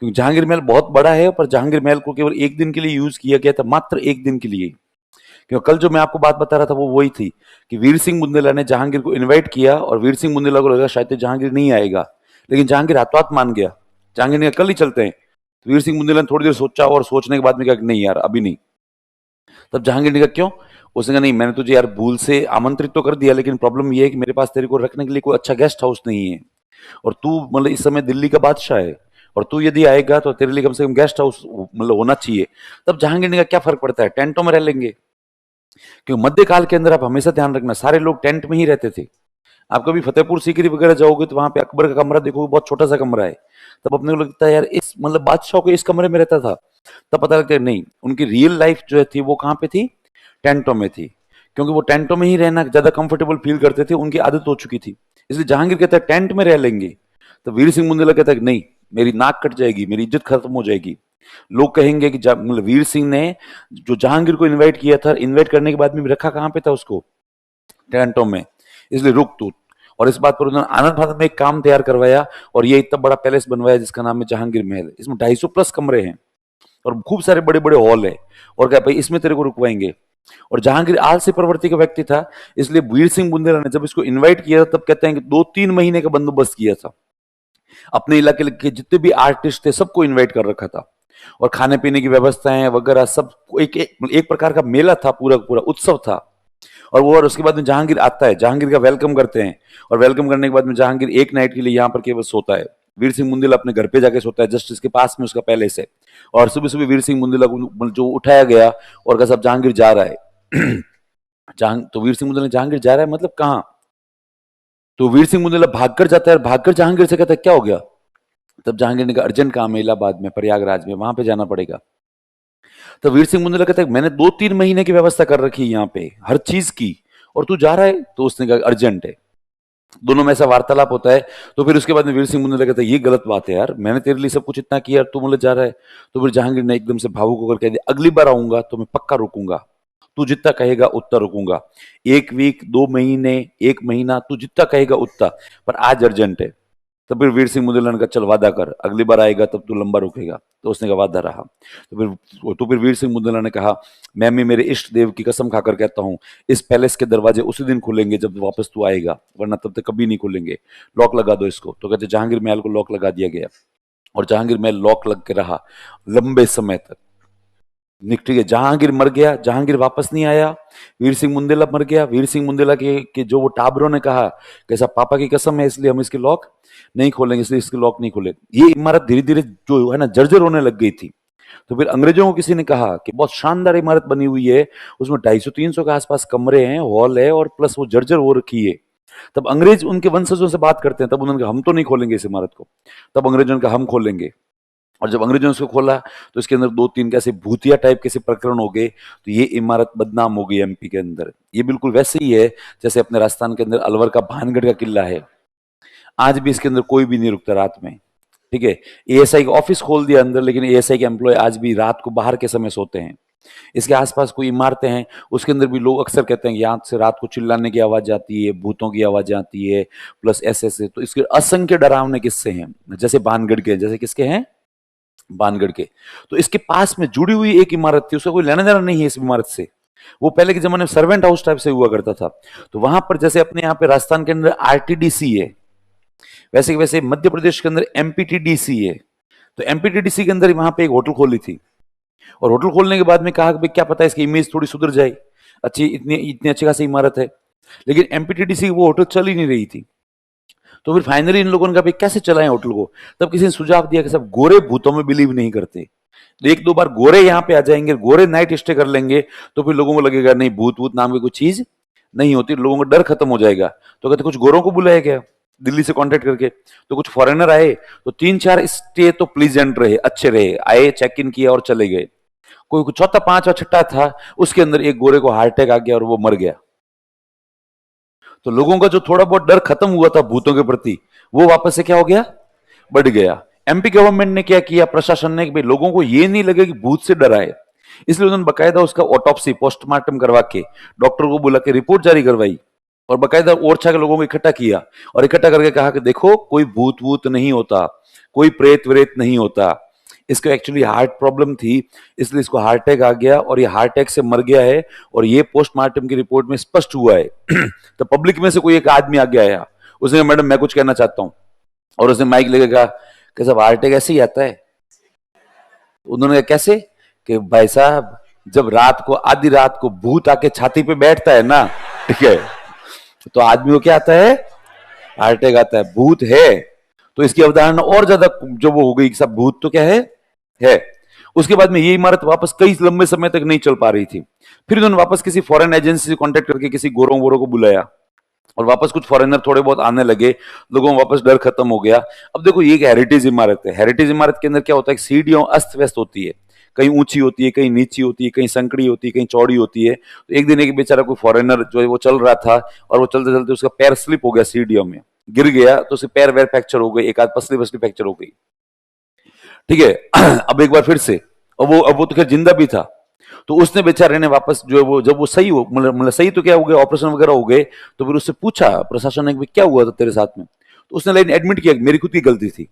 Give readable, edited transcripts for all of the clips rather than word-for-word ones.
क्योंकि जहांगीर महल बहुत बड़ा है, पर जहांगीर महल को केवल एक दिन के लिए यूज किया गया था, मात्र एक दिन के लिए। क्योंकि कल जो मैं आपको बात बता रहा था वो वही थी कि वीर सिंह बुंदेला ने जहांगीर को इनवाइट किया और वीर सिंह बुंदेला को लगा शायद जहांगीर नहीं आएगा, लेकिन जहांगीर हाथों हाथ मान गया। जहांगीर ने कहा कल ही चलते हैं। तो वीर सिंह बुंदेला ने थोड़ी देर सोचा और सोचने के बाद में कहा कि नहीं यार अभी नहीं। तब जहांगीर ने कहा क्यों? उसने कहा नहीं, मैंने तुझे यार भूल से आमंत्रित तो कर दिया, लेकिन प्रॉब्लम ये है कि मेरे पास तेरे को रखने के लिए कोई अच्छा गेस्ट हाउस नहीं है, और तू मतलब इस समय दिल्ली का बादशाह है, और तू यदि आएगा तो तेरे लिए कम से कम गेस्ट हाउस मतलब होना चाहिए। तब जहांगीर ने कहा क्या फर्क पड़ता है, टेंटों में रह लेंगे। क्योंकि मध्यकाल के अंदर आप हमेशा ध्यान रखना सारे लोग टेंट में ही रहते थे। आप कभी फतेहपुर सीकरी वगैरह जाओगे तो वहां पे अकबर का कमरा देखोगे, बहुत छोटा सा कमरा है। तब अपने को लगता है यार इस मतलब बादशाह को इस कमरे में रहता था। तब पता लगता है नहीं, उनकी रियल लाइफ जो थी वो कहाँ पे थी, टेंटों में थी। क्योंकि वो टेंटों में ही रहना ज्यादा कंफर्टेबल फील करते थे, उनकी आदत हो चुकी थी। इसलिए जहांगीर कहता है टेंट में रह लेंगे। तो वीर सिंह बुंदेला कहता है नहीं, मेरी नाक कट जाएगी, मेरी इज्जत खत्म हो जाएगी। लोग कहेंगे कि मतलब वीर सिंह ने जो जहांगीर को इनवाइट किया था, इनवाइट करने के बाद में भी रखा कहाँ पे था उसको, टेंटों में। इसलिए रुक तू। और इस बात पर उन्होंने आनंद फानंद में एक काम तैयार करवाया और ये इतना बड़ा पैलेस बनवाया जिसका नाम है जहांगीर महल। इसमें 250 प्लस कमरे हैं और खूब सारे बड़े बड़े हॉल है। और क्या भाई इसमें तेरे को रुकवाएंगे। और जहांगीर आलसी प्रवृत्ति का व्यक्ति था, इसलिए वीर सिंह बुंदेला ने जब इसको इनवाइट किया तब कहते हैं कि 2-3 महीने का बंदोबस्त किया था। अपने इलाके के जितने भी आर्टिस्ट थे सबको इनवाइट कर रखा था, और खाने पीने की व्यवस्थाएं वगैरह सब एक प्रकार का मेला था, पूरा पूरा उत्सव था। और वो और उसके बाद में जहांगीर आता है, जहांगीर का वेलकम करते हैं, और वेलकम करने के बाद में जहांगीर एक नाइट के लिए यहाँ पर केवल सोता है। वीर सिंह बुंदेला अपने घर पे जाके सोता है, जस्ट इसके पास में उसका पैलेस है। और सुबह सुबह वीर सिंह बुंदेला को जो उठाया गया और कहा साहब जहांगीर जा रहा है। तो वीर सिंह बुंदेला जहांगीर जा रहा है मतलब कहाँ? तो वीर सिंह बुंदेला भागकर जाता है, भागकर जहांगीर से कहता है क्या हो गया? तब जहांगीर ने कहा अर्जेंट काम है इलाहाबाद में, प्रयागराज में, वहां पे जाना पड़ेगा। तो वीर सिंह मुंदला कहता है मैंने 2-3 महीने की व्यवस्था कर रखी है यहाँ पे हर चीज की, और तू जा रहा है? तो उसने कहा अर्जेंट है। दोनों में ऐसा वार्तालाप होता है। तो फिर उसके बाद में वीर सिंह मुंदला कहता है ये गलत बात है यार, मैंने तेरे लिए सब कुछ इतना किया, तू मतलब जा रहा है। तो फिर जहांगीर ने एकदम से भावुक होकर कह दिया अगली बार आऊंगा तो मैं पक्का रुकूंगा, तू जितना कहेगा उतना रुकूंगा। 1 वीक, 2 महीने, 1 महीना, तू जितना कहेगा उतना, पर आज अर्जेंट है। तो फिर वीर सिंह मुंदला ने कहा चल वादा कर, अगली बार आएगा तब तू लंबा रुकेगा। तो उसने कहा वादा रहा। तो फिर वीर सिंह मुंदला ने कहा मैं भी मेरे इष्ट देव की कसम खाकर कहता हूँ इस पैलेस के दरवाजे उसी दिन खुलेंगे जब वापस तू आएगा, वरना तब तक कभी नहीं खुलेंगे। लॉक लगा दो इसको। तो कहते जहांगीर महल को लॉक लगा दिया गया, और जहांगीर महल लॉक लग के रहा लंबे समय तक। ठीक है, जहांगीर मर गया, जहांगीर वापस नहीं आया, वीर सिंह मुंदेला मर गया। वीर सिंह मुंदेला के जो वो टाबरों ने कहा कैसा पापा की कसम है इसलिए हम इसके लॉक नहीं खोलेंगे, इसलिए इसके लॉक नहीं खोले। ये इमारत धीरे धीरे जो है ना जर्जर होने लग गई थी। तो फिर अंग्रेजों को किसी ने कहा कि बहुत शानदार इमारत बनी हुई है, उसमें 250-300 के आसपास कमरे हैं, हॉल है, और प्लस वो जर्जर हो रखी है। तब अंग्रेज उनके वंशजों से बात करते हैं, तब उन्होंने कहा हम तो नहीं खोलेंगे इस इमारत को। तब अंग्रेजों ने कहा हम खोलेंगे। और जब अंग्रेजों ने उसको खोला तो इसके अंदर 2-3 कैसे भूतिया टाइप के प्रकरण हो गए, तो ये इमारत बदनाम हो गई एमपी के अंदर। ये बिल्कुल वैसे ही है जैसे अपने राजस्थान के अंदर अलवर का भानगढ़ का किला है। आज भी इसके अंदर कोई भी नहीं रुकता रात में। ठीक है, एएसआई का ऑफिस खोल दिया अंदर, लेकिन एएसआई के एम्प्लॉय आज भी रात को बाहर के समय सोते हैं। इसके आसपास कोई इमारतें हैं, उसके अंदर भी लोग अक्सर कहते हैं कि यहाँ से रात को चिल्लाने की आवाज आती है, भूतों की आवाज आती है, प्लस ऐसे। तो इसके असंख्य डरावने किस्से हैं, जैसे भानगढ़ के, जैसे किसके हैं, भानगढ़ के। तो इसके पास में जुड़ी हुई एक इमारत थी, उसका कोई लेना देना नहीं है इस इमारत से। वो पहले के जमाने में सर्वेंट हाउस टाइप से हुआ करता था। तो वहां पर जैसे अपने यहाँ पे राजस्थान के अंदर आरटीडीसी है, वैसे वैसे मध्य प्रदेश के अंदर एमपीटीडीसी है। तो एमपीटीडीसी के अंदर वहां पे एक होटल खोली थी, और होटल खोलने के बाद में कहा कि क्या पता इसकी इमेज थोड़ी सुधर जाए, अच्छी इतनी इतनी अच्छी खासी इमारत है। लेकिन एमपीटीडीसी की वो होटल चल ही नहीं रही थी। तो फिर फाइनली इन लोगों ने कहा भाई कैसे चलाएं होटल को। तब किसी ने सुझाव दिया कि सब गोरे भूतों में बिलीव नहीं करते, तो 1-2 बार गोरे यहाँ पे आ जाएंगे, गोरे नाइट स्टे कर लेंगे, तो फिर लोगों को लगेगा नहीं भूत भूत नाम की कोई चीज नहीं होती, लोगों का डर खत्म हो जाएगा। तो कहते कुछ गोरों को बुलाया गया दिल्ली से कांटेक्ट करके। तो कुछ फॉरेनर आए, तो 3-4 स्टे तो प्लीजेंट रहे, अच्छे रहे, आए चेक इन किया और चले गए। कोई चौथा, पांचवा, छठा था, उसके अंदर एक गोरे को हार्ट अटैक आ गया और वो मर गया। तो लोगों का जो थोड़ा बहुत डर खत्म हुआ था भूतों के प्रति, वो वापस से क्या हो गया, बढ़ गया। एमपी गवर्नमेंट ने क्या किया, प्रशासन ने, कि भाई लोगों को ये नहीं लगे कि भूत से डराए, इसलिए उन्होंने बकायदा उसका ऑटोप्सी, पोस्टमार्टम करवा के डॉक्टर को बुला के रिपोर्ट जारी करवाई, और बकायदा ओरछा के लोगों को इकट्ठा किया, और इकट्ठा करके कहा कि देखो कोई भूत वूत नहीं होता, कोई प्रेत व्रेत नहीं होता, इसको एक्चुअली हार्ट प्रॉब्लम थी, इसलिए इसको हार्ट अटैक आ गया और ये हार्ट अटैक से मर गया है, और ये पोस्टमार्टम की रिपोर्ट में स्पष्ट हुआ है। तो पब्लिक में से कोई एक आदमी आगे आया, उसने मैडम मैं कुछ कहना चाहता हूं, और उसने माइक लेके कहा कि साहब हार्ट अटैक ऐसे ही आता है। उन्होंने कहा कैसे? कि भाई साहब जब रात को आधी रात को भूत आके छाती पे बैठता है ना, ठीक है, तो आदमी को क्या आता है? हार्ट अटैक आता है। भूत है तो इसकी अवधारणा और ज्यादा जो वो हो गई, सब भूत तो क्या है। उसके बाद में ये इमारत वापस कई लंबे समय तक नहीं चल पा रही थी। फिर उन्होंने वापस किसी फॉरेन एजेंसी से कांटेक्ट करके किसी गोरों वोरों को बुलाया, और वापस कुछ फॉरेनर थोड़े बहुत आने लगे, लोगों में वापस डर खत्म हो गया। अब देखो ये एक हेरिटेज इमारत है, हेरिटेज इमारत के अंदर क्या होता है, सीढ़ियों अस्त व्यस्त होती है, कहीं ऊंची होती है, कहीं नीची होती है, कहीं संकड़ी होती है, कहीं चौड़ी होती है। तो एक दिन एक बेचारा कोई फॉरेनर जो है वो चल रहा था, और वो चलते चलते उसका पैर स्लिप हो गया, सीढ़ियों में गिर गया, तो उसके पैर वैर फ्रैक्चर हो गई, एक आध पसली पसली फ्रैक्चर हो गई, ठीक है। अब एक बार फिर से, और वो तो खैर जिंदा भी था, तो उसने बेचारे ने वापस जो है वो, जब वो सही हो, मतलब सही तो क्या हो गया, ऑपरेशन वगैरह हो गए, तो फिर उससे पूछा प्रशासन ने क्या हुआ था तेरे साथ में, तो उसने लाइन एडमिट किया मेरी खुद की गलती थी,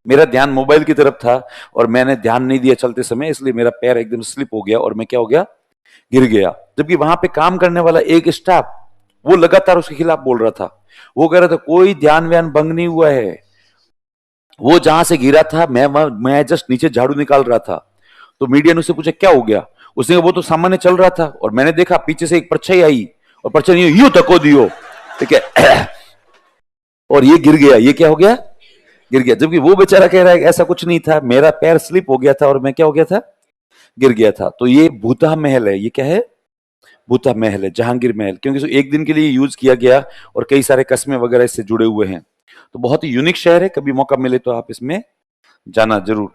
मेरा ध्यान मोबाइल की तरफ था और मैंने ध्यान नहीं दिया चलते समय, इसलिए मेरा पैर एकदम स्लिप हो गया और मैं क्या हो गया, गिर गया। जबकि वहां पे काम करने वाला एक स्टाफ वो लगातार उसके खिलाफ बोल रहा था, वो कह रहा था कोई ध्यान व्यान भंग नहीं हुआ है, वो जहां से गिरा था मैं जस्ट नीचे झाड़ू निकाल रहा था। तो मीडिया ने उससे पूछा क्या हो गया, उसने कहा वो तो सामान्य चल रहा था और मैंने देखा पीछे से एक परछाई आई और परछाई यूं तको दियो, ठीक है, और ये गिर गया, ये क्या हो गया, गिर गया। जबकि वो बेचारा कह रहा है ऐसा कुछ नहीं था, मेरा पैर स्लिप हो गया था और मैं क्या हो गया था, गिर गया था। तो ये भूतहा महल है, ये क्या है, भूतहा महल है, जहांगीर महल, क्योंकि इसको एक दिन के लिए यूज किया गया और कई सारे कस्मे वगैरह इससे जुड़े हुए हैं। तो बहुत ही यूनिक शहर है, कभी मौका मिले तो आप इसमें जाना जरूर।